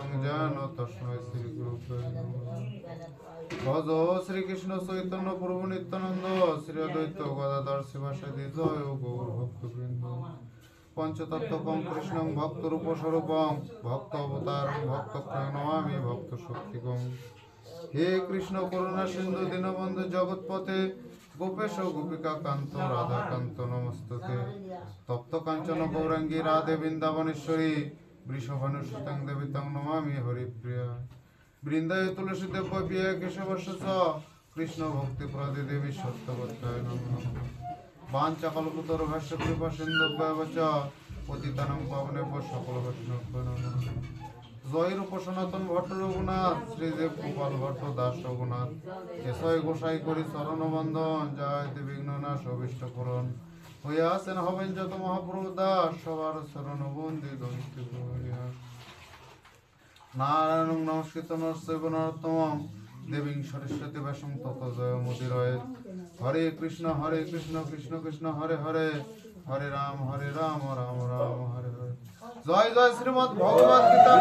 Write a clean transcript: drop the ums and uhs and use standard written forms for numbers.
तं जानो तस्मै श्री गुरुभ्यो नमः। भज श्रीकृष्ण चैतन्य प्रभु नित्यानंद श्री अद्वैत गदाधर शिवासादि जय गौर भक्तवृंद। पंचतत्त्वकं कृष्णं भक्तरूप स्वरूपं भक्त अवतारं भक्तप्राण नमामि भक्त शक्तिकं। हे कृष्ण करुणा सिंधु दीनबंधु जगत्पते गोपेश गोपिका कांत राधा कांत नमस्तुते। तप्त कांचन गौरांगी राधे वृंदावनेश्वरी वृषभानुसुतं देवी तं नमामि हरिप्रिया। वृंदाय तुलसी देव पिया केशवश कृष्ण भक्ति प्रदे देवी सत्यवत्याय नमः। वाञ्छाकल्पतरुभ्यश्च कृपा सिन्धुभ्येव च पतितानां पावनेभ्यो सकल वैष्णवेभ्यो नमः। जय रूप सनातन भट्ट रघुनाथ श्रीदेव गोपाल भट्ट दास रघुनाथ केशय गोसाई करि चरण बंदन जयति विघ्ननाश अभीष्ट पूरण হইয়া আসেন হবেন যত মহাপ্রভু দাস সবার শরণ বন্দি দন্তি নারায়ণ নমস্কৃত নরসৈব নরোত্তমম দেবীং সরস্বতী ব্যাসং তত জয় মুদিরয়ে। হরে কৃষ্ণ কৃষ্ণ কৃষ্ণ হরে হরে হরে রাম রাম রাম হরে হরে। জয় জয় শ্রীমদ্ ভগবদ গীতা।